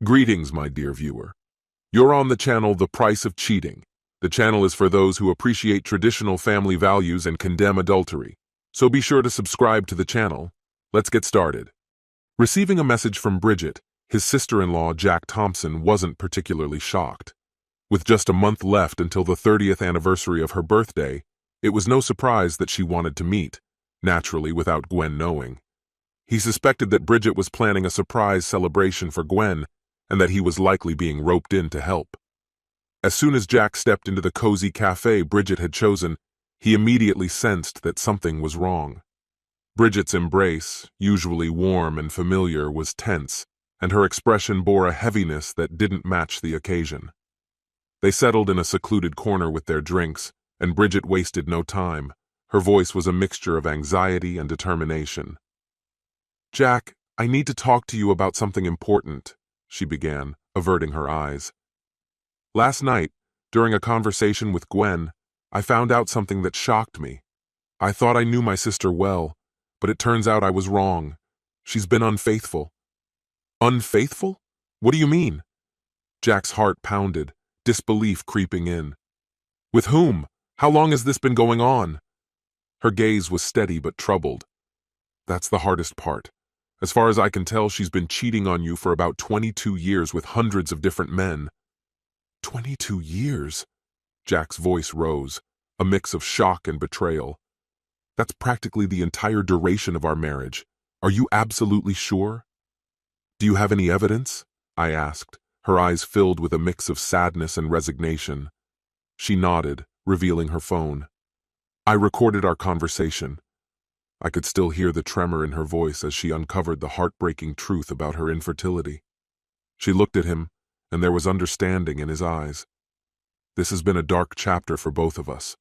Greetings, my dear viewer. You're on the channel The Price of Cheating. The channel is for those who appreciate traditional family values and condemn adultery. So be sure to subscribe to the channel. Let's get started. Receiving a message from Bridget, his sister-in-law Jack Thompson wasn't particularly shocked. With just a month left until the 30th anniversary of her birthday, it was no surprise that she wanted to meet, naturally without Gwen knowing. He suspected that Bridget was planning a surprise celebration for Gwen, and that he was likely being roped in to help. As soon as Jack stepped into the cozy cafe Bridget had chosen, he immediately sensed that something was wrong. Bridget's embrace, usually warm and familiar, was tense, and her expression bore a heaviness that didn't match the occasion. They settled in a secluded corner with their drinks, and Bridget wasted no time. Her voice was a mixture of anxiety and determination. "Jack, I need to talk to you about something important," she began, averting her eyes. "Last night, during a conversation with Gwen, I found out something that shocked me. I thought I knew my sister well, but it turns out I was wrong. She's been unfaithful." "Unfaithful? What do you mean?" Jack's heart pounded, disbelief creeping in. "With whom? How long has this been going on?" Her gaze was steady but troubled. "That's the hardest part. As far as I can tell, she's been cheating on you for about 22 years with hundreds of different men." 22 years? Jack's voice rose, a mix of shock and betrayal. "That's practically the entire duration of our marriage. Are you absolutely sure?" "Do you have any evidence?" I asked, her eyes filled with a mix of sadness and resignation. She nodded, revealing her phone. "I recorded our conversation." I could still hear the tremor in her voice as she uncovered the heartbreaking truth about her infertility. She looked at him, and there was understanding in his eyes. "This has been a dark chapter for both of us.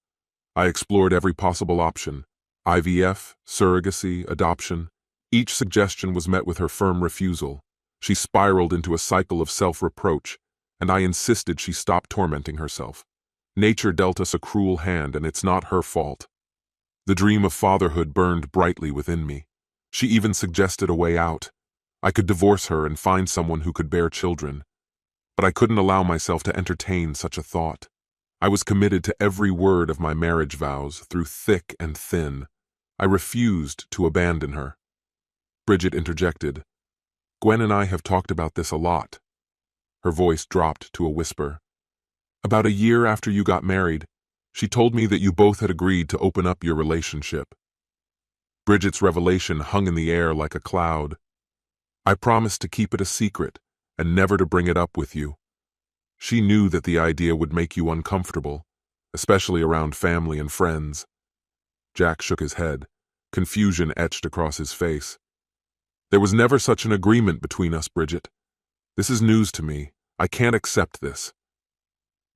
I explored every possible option: IVF, surrogacy, adoption. Each suggestion was met with her firm refusal. She spiraled into a cycle of self-reproach, and I insisted she stop tormenting herself. Nature dealt us a cruel hand, and it's not her fault." The dream of fatherhood burned brightly within me. She even suggested a way out. I could divorce her and find someone who could bear children. But I couldn't allow myself to entertain such a thought. I was committed to every word of my marriage vows, through thick and thin. I refused to abandon her. Bridget interjected. "Gwen and I have talked about this a lot." Her voice dropped to a whisper. "About a year after you got married, she told me that you both had agreed to open up your relationship." Bridget's revelation hung in the air like a cloud. "I promised to keep it a secret and never to bring it up with you. She knew that the idea would make you uncomfortable, especially around family and friends." Jack shook his head, confusion etched across his face. "There was never such an agreement between us, Bridget. This is news to me. I can't accept this."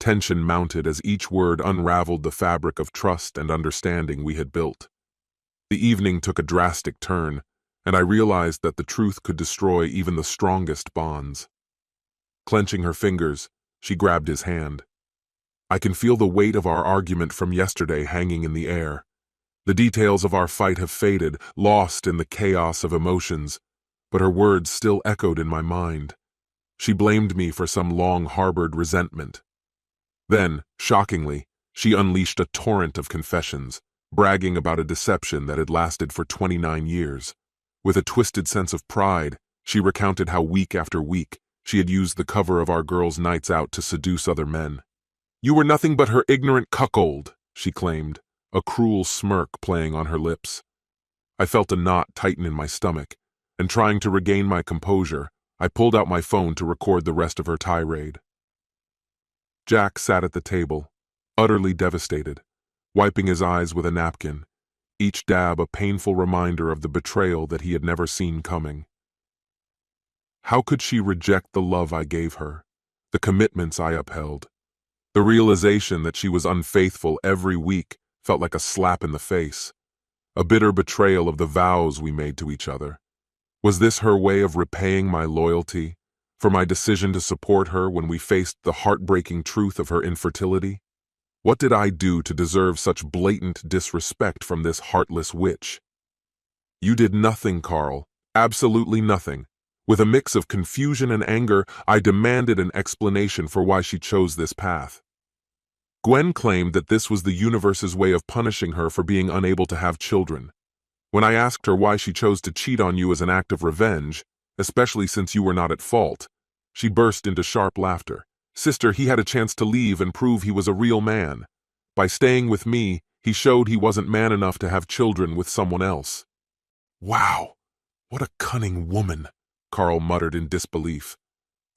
Tension mounted as each word unraveled the fabric of trust and understanding we had built. The evening took a drastic turn, and I realized that the truth could destroy even the strongest bonds. Clenching her fingers, she grabbed his hand. "I can feel the weight of our argument from yesterday hanging in the air. The details of our fight have faded, lost in the chaos of emotions, but her words still echoed in my mind. She blamed me for some long-harbored resentment. Then, shockingly, she unleashed a torrent of confessions, bragging about a deception that had lasted for 29 years. With a twisted sense of pride, she recounted how week after week she had used the cover of our girls' nights out to seduce other men. "You were nothing but her ignorant cuckold," she claimed, a cruel smirk playing on her lips. I felt a knot tighten in my stomach, and trying to regain my composure, I pulled out my phone to record the rest of her tirade. Jack sat at the table, utterly devastated, wiping his eyes with a napkin, each dab a painful reminder of the betrayal that he had never seen coming. How could she reject the love I gave her, the commitments I upheld? The realization that she was unfaithful every week felt like a slap in the face, a bitter betrayal of the vows we made to each other. Was this her way of repaying my loyalty, for my decision to support her when we faced the heartbreaking truth of her infertility? What did I do to deserve such blatant disrespect from this heartless witch? "You did nothing, Carl. Absolutely nothing. With a mix of confusion and anger, I demanded an explanation for why she chose this path. Gwen claimed that this was the universe's way of punishing her for being unable to have children. When I asked her why she chose to cheat on you as an act of revenge, especially since you were not at fault, she burst into sharp laughter. Sister, he had a chance to leave and prove he was a real man. By staying with me, he showed he wasn't man enough to have children with someone else. Wow, what a cunning woman, Carl muttered in disbelief.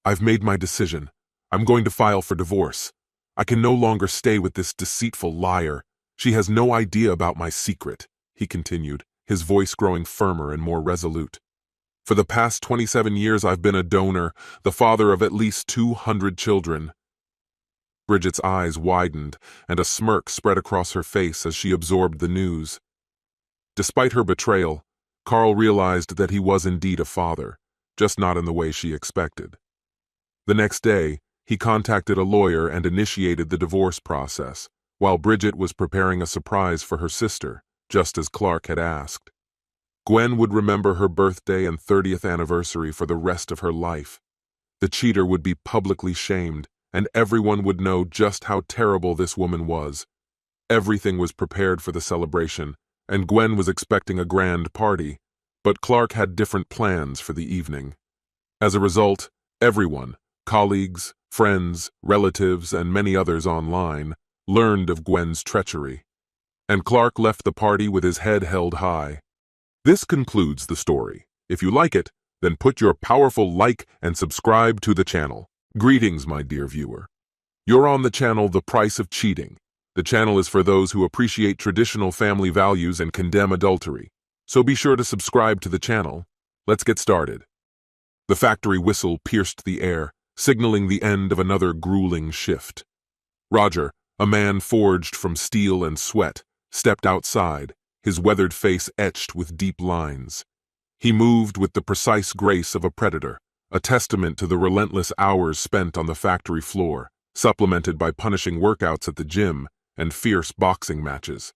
I've made my decision. I'm going to file for divorce. I can no longer stay with this deceitful liar. She has no idea about my secret, he continued, his voice growing firmer and more resolute. For the past 27 years I've been a donor, the father of at least 200 children. Bridget's eyes widened, and a smirk spread across her face as she absorbed the news. Despite her betrayal, Carl realized that he was indeed a father, just not in the way she expected. The next day, he contacted a lawyer and initiated the divorce process, while Bridget was preparing a surprise for her sister, just as Clark had asked. Gwen would remember her birthday and 30th anniversary for the rest of her life. The cheater would be publicly shamed, and everyone would know just how terrible this woman was. Everything was prepared for the celebration, and Gwen was expecting a grand party, but Clark had different plans for the evening. As a result, everyone, colleagues, friends, relatives, and many others online, learned of Gwen's treachery. And Clark left the party with his head held high. This concludes the story. If you like it, then put your powerful like and subscribe to the channel. Greetings, my dear viewer. You're on the channel The Price of Cheating. The channel is for those who appreciate traditional family values and condemn adultery. So be sure to subscribe to the channel. Let's get started. The factory whistle pierced the air, signaling the end of another grueling shift. Roger, a man forged from steel and sweat, stepped outside, his weathered face etched with deep lines. He moved with the precise grace of a predator, a testament to the relentless hours spent on the factory floor, supplemented by punishing workouts at the gym and fierce boxing matches.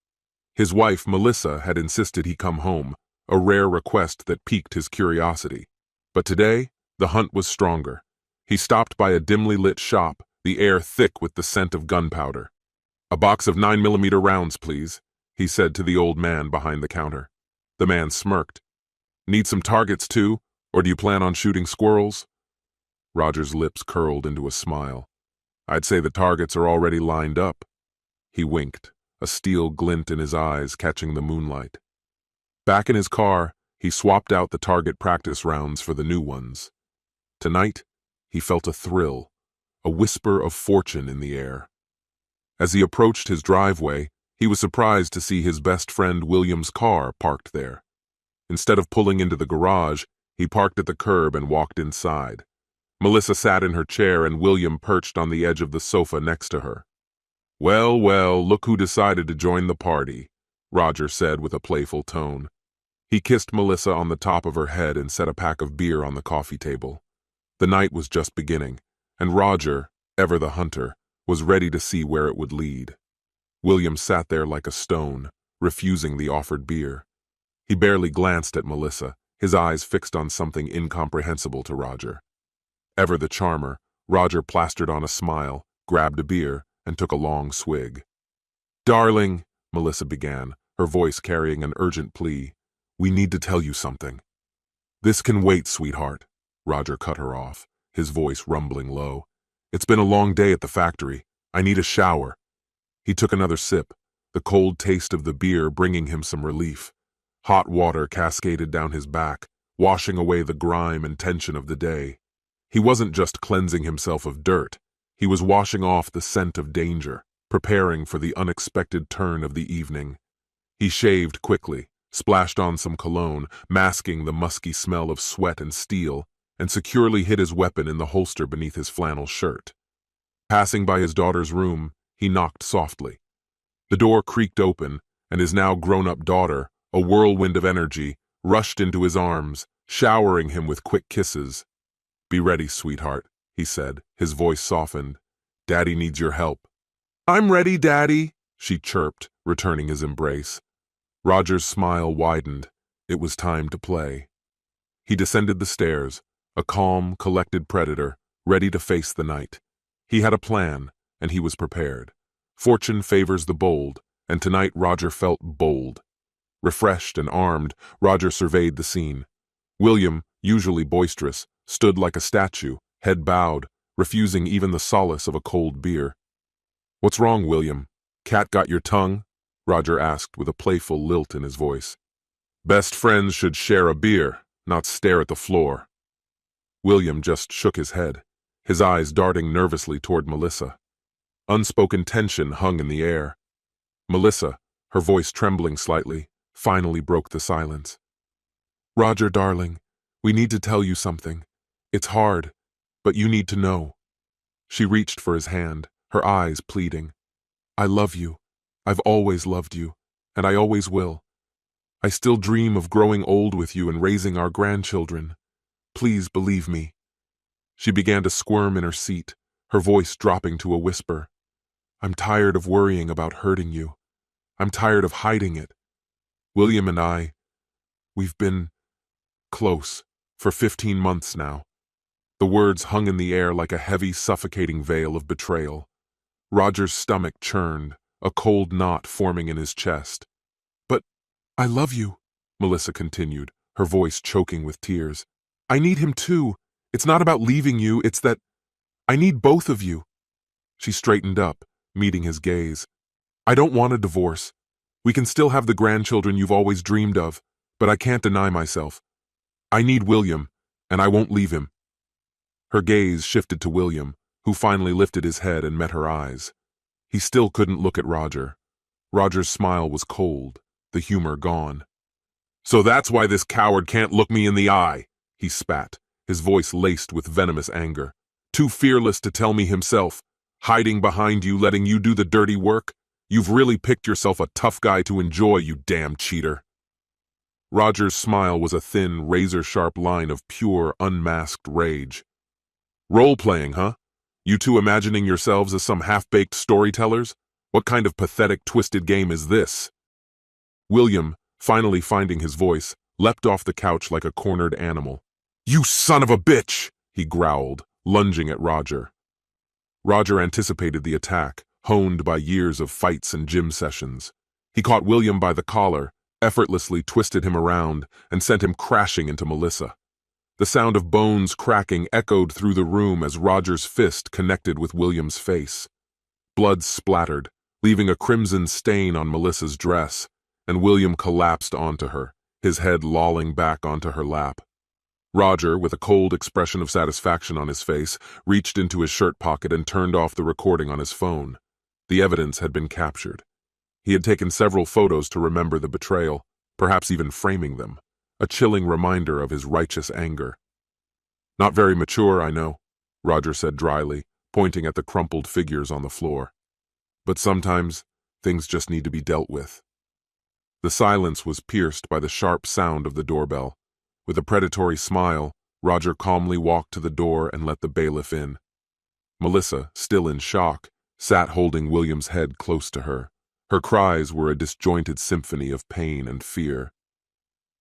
His wife, Melissa, had insisted he come home, a rare request that piqued his curiosity. But today, the hunt was stronger. He stopped by a dimly lit shop, the air thick with the scent of gunpowder. "A box of 9mm rounds, please," he said to the old man behind the counter. The man smirked. "Need some targets too, or do you plan on shooting squirrels?" Roger's lips curled into a smile. "I'd say the targets are already lined up." He winked, a steel glint in his eyes catching the moonlight. Back in his car, he swapped out the target practice rounds for the new ones. Tonight, he felt a thrill, a whisper of fortune in the air. As he approached his driveway, he was surprised to see his best friend William's car parked there. Instead of pulling into the garage, he parked at the curb and walked inside. Melissa sat in her chair and William perched on the edge of the sofa next to her. "Well, well, look who decided to join the party," Roger said with a playful tone. He kissed Melissa on the top of her head and set a pack of beer on the coffee table. The night was just beginning, and Roger, ever the hunter, was ready to see where it would lead. William sat there like a stone, refusing the offered beer. He barely glanced at Melissa, his eyes fixed on something incomprehensible to Roger. Ever the charmer, Roger plastered on a smile, grabbed a beer, and took a long swig. "Darling," Melissa began, her voice carrying an urgent plea, "we need to tell you something." "This can wait, sweetheart," Roger cut her off, his voice rumbling low. "It's been a long day at the factory. I need a shower." He took another sip, the cold taste of the beer bringing him some relief. Hot water cascaded down his back, washing away the grime and tension of the day. He wasn't just cleansing himself of dirt, he was washing off the scent of danger, preparing for the unexpected turn of the evening. He shaved quickly, splashed on some cologne, masking the musky smell of sweat and steel, and securely hid his weapon in the holster beneath his flannel shirt. Passing by his daughter's room, he knocked softly. The door creaked open, and his now grown-up daughter, a whirlwind of energy, rushed into his arms, showering him with quick kisses. "Be ready, sweetheart," he said, his voice softened. "Daddy needs your help." "I'm ready, Daddy," she chirped, returning his embrace. Roger's smile widened. It was time to play. He descended the stairs, a calm, collected predator, ready to face the night. He had a plan, and he was prepared. Fortune favors the bold, and tonight Roger felt bold. Refreshed and armed, Roger surveyed the scene. William, usually boisterous, stood like a statue, head bowed, refusing even the solace of a cold beer. "What's wrong, William? Cat got your tongue?" Roger asked with a playful lilt in his voice. "Best friends should share a beer, not stare at the floor." William just shook his head, his eyes darting nervously toward Melissa. Unspoken tension hung in the air. Melissa, her voice trembling slightly, finally broke the silence. "Roger, darling, we need to tell you something. It's hard, but you need to know." She reached for his hand, her eyes pleading. "I love you. I've always loved you, and I always will. I still dream of growing old with you and raising our grandchildren. Please believe me." She began to squirm in her seat, her voice dropping to a whisper. "I'm tired of worrying about hurting you. I'm tired of hiding it. William and we've been close for 15 months now." The words hung in the air like a heavy, suffocating veil of betrayal. Roger's stomach churned, a cold knot forming in his chest. "But I love you," Melissa continued, her voice choking with tears. "I need him too. It's not about leaving you, it's that I need both of you." She straightened up, meeting his gaze. "I don't want a divorce. We can still have the grandchildren you've always dreamed of, but I can't deny myself. I need William, and I won't leave him." Her gaze shifted to William, who finally lifted his head and met her eyes. He still couldn't look at Roger. Roger's smile was cold, the humor gone. "So that's why this coward can't look me in the eye," he spat, his voice laced with venomous anger. "Too fearless to tell me himself, hiding behind you, letting you do the dirty work. You've really picked yourself a tough guy to enjoy, you damn cheater." Roger's smile was a thin, razor-sharp line of pure, unmasked rage. "Role-playing, huh? You two imagining yourselves as some half-baked storytellers? What kind of pathetic, twisted game is this?" William, finally finding his voice, leapt off the couch like a cornered animal. "You son of a bitch!" he growled, lunging at Roger. Roger anticipated the attack, honed by years of fights and gym sessions. He caught William by the collar, effortlessly twisted him around, and sent him crashing into Melissa. The sound of bones cracking echoed through the room as Roger's fist connected with William's face. Blood splattered, leaving a crimson stain on Melissa's dress, and William collapsed onto her, his head lolling back onto her lap. Roger, with a cold expression of satisfaction on his face, reached into his shirt pocket and turned off the recording on his phone. The evidence had been captured. He had taken several photos to remember the betrayal, perhaps even framing them, a chilling reminder of his righteous anger. "Not very mature, I know," Roger said dryly, pointing at the crumpled figures on the floor. "But sometimes things just need to be dealt with." The silence was pierced by the sharp sound of the doorbell. With a predatory smile, Roger calmly walked to the door and let the bailiff in. Melissa, still in shock, sat holding William's head close to her. Her cries were a disjointed symphony of pain and fear.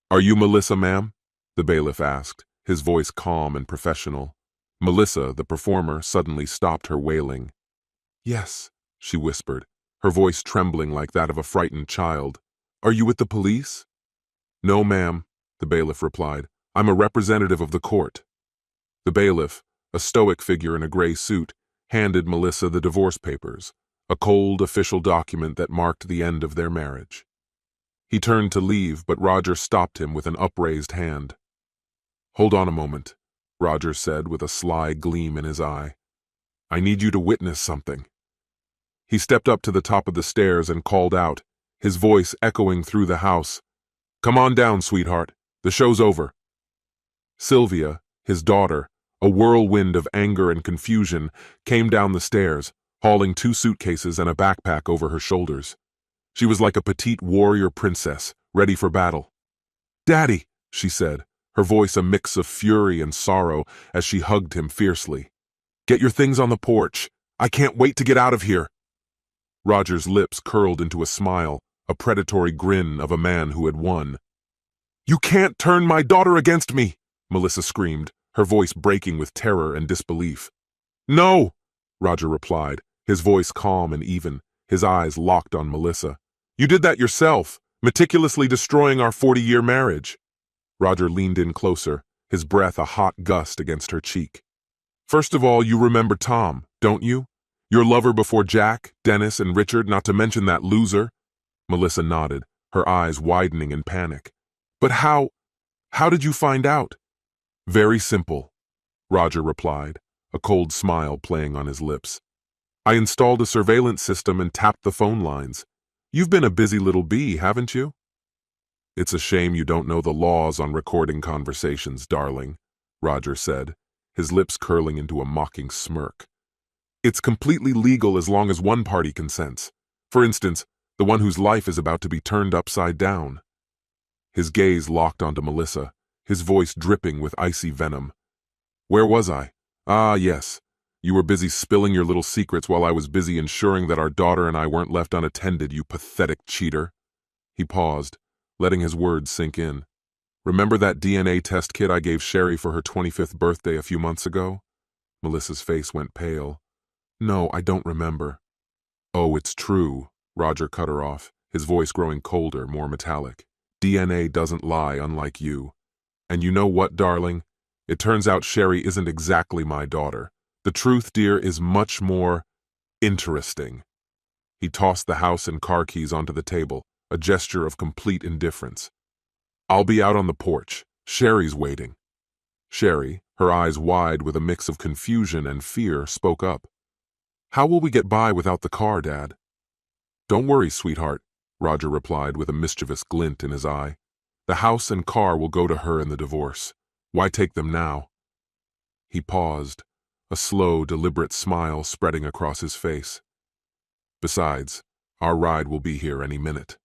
"Are you Melissa, ma'am?" the bailiff asked, his voice calm and professional. Melissa, the performer, suddenly stopped her wailing. "Yes," she whispered, her voice trembling like that of a frightened child. "Are you with the police?" "No, ma'am," the bailiff replied. "I'm a representative of the court." The bailiff, a stoic figure in a gray suit, handed Melissa the divorce papers, a cold official document that marked the end of their marriage. He turned to leave, but Roger stopped him with an upraised hand. "Hold on a moment," Roger said with a sly gleam in his eye. "I need you to witness something." He stepped up to the top of the stairs and called out, his voice echoing through the house. "Come on down, sweetheart. The show's over." Sylvia, his daughter, a whirlwind of anger and confusion, came down the stairs, hauling 2 suitcases and a backpack over her shoulders. She was like a petite warrior princess, ready for battle. "Daddy," she said, her voice a mix of fury and sorrow as she hugged him fiercely. "Get your things on the porch. I can't wait to get out of here." Roger's lips curled into a smile, a predatory grin of a man who had won. "You can't turn my daughter against me," Melissa screamed, her voice breaking with terror and disbelief. "No!" Roger replied, his voice calm and even, his eyes locked on Melissa. "You did that yourself, meticulously destroying our 40-year marriage." Roger leaned in closer, his breath a hot gust against her cheek. "First of all, you remember Tom, don't you? Your lover before Jack, Dennis, and Richard, not to mention that loser?" Melissa nodded, her eyes widening in panic. "But how did you find out?" "Very simple," Roger replied, a cold smile playing on his lips. "I installed a surveillance system and tapped the phone lines. You've been a busy little bee, haven't you?" "It's a shame you don't know the laws on recording conversations, darling," Roger said, his lips curling into a mocking smirk. "It's completely legal as long as one party consents. For instance, the one whose life is about to be turned upside down." His gaze locked onto Melissa, his voice dripping with icy venom. "Where was I? Ah, yes. You were busy spilling your little secrets while I was busy ensuring that our daughter and I weren't left unattended, you pathetic cheater." He paused, letting his words sink in. "Remember that DNA test kit I gave Sherry for her 25th birthday a few months ago?" Melissa's face went pale. "No, I don't remember." "Oh, it's true," Roger cut her off, his voice growing colder, more metallic. "DNA doesn't lie, unlike you. And you know what, darling? It turns out Sherry isn't exactly my daughter. The truth, dear, is much more interesting." He tossed the house and car keys onto the table, a gesture of complete indifference. "I'll be out on the porch. Sherry's waiting." Sherry, her eyes wide with a mix of confusion and fear, spoke up. "How will we get by without the car, Dad?" "Don't worry, sweetheart," Roger replied with a mischievous glint in his eye. "The house and car will go to her in the divorce. Why take them now?" He paused, a slow, deliberate smile spreading across his face. "Besides, our ride will be here any minute."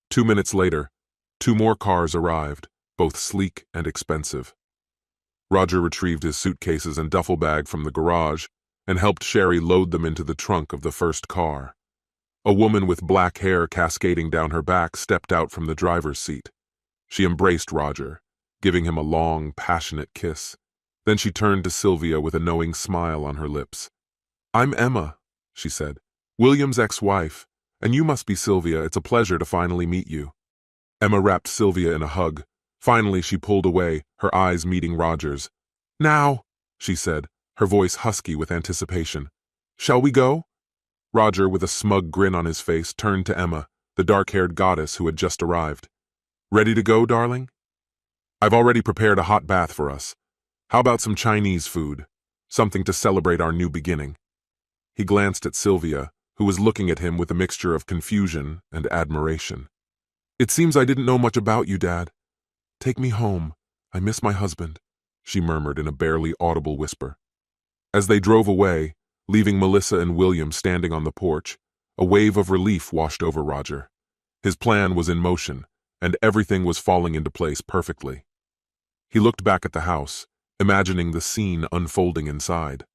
2 minutes later, 2 more cars arrived, both sleek and expensive. Roger retrieved his suitcases and duffel bag from the garage and helped Sherry load them into the trunk of the first car. A woman with black hair cascading down her back stepped out from the driver's seat. She embraced Roger, giving him a long, passionate kiss. Then she turned to Sylvia with a knowing smile on her lips. "I'm Emma," she said, "William's ex-wife, and you must be Sylvia. It's a pleasure to finally meet you." Emma wrapped Sylvia in a hug. Finally, she pulled away, her eyes meeting Roger's. "Now," she said, her voice husky with anticipation. "Shall we go?" Roger, with a smug grin on his face, turned to Emma, the dark-haired goddess who had just arrived. "Ready to go, darling? I've already prepared a hot bath for us. How about some Chinese food? Something to celebrate our new beginning." He glanced at Sylvia, who was looking at him with a mixture of confusion and admiration. "It seems I didn't know much about you, Dad. Take me home. I miss my husband," she murmured in a barely audible whisper. As they drove away, leaving Melissa and William standing on the porch, a wave of relief washed over Roger. His plan was in motion, and everything was falling into place perfectly. He looked back at the house, imagining the scene unfolding inside.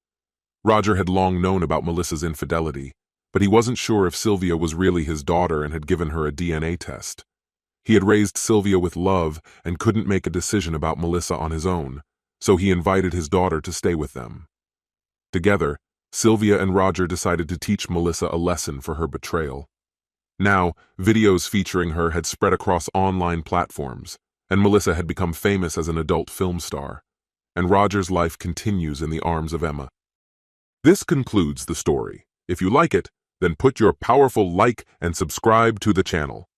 Roger had long known about Melissa's infidelity, but he wasn't sure if Sylvia was really his daughter and had given her a DNA test. He had raised Sylvia with love and couldn't make a decision about Melissa on his own, so he invited his daughter to stay with them. Together, Sylvia and Roger decided to teach Melissa a lesson for her betrayal. Now, videos featuring her had spread across online platforms, and Melissa had become famous as an adult film star. And Roger's life continues in the arms of Emma. This concludes the story. If you like it, then put your powerful like and subscribe to the channel.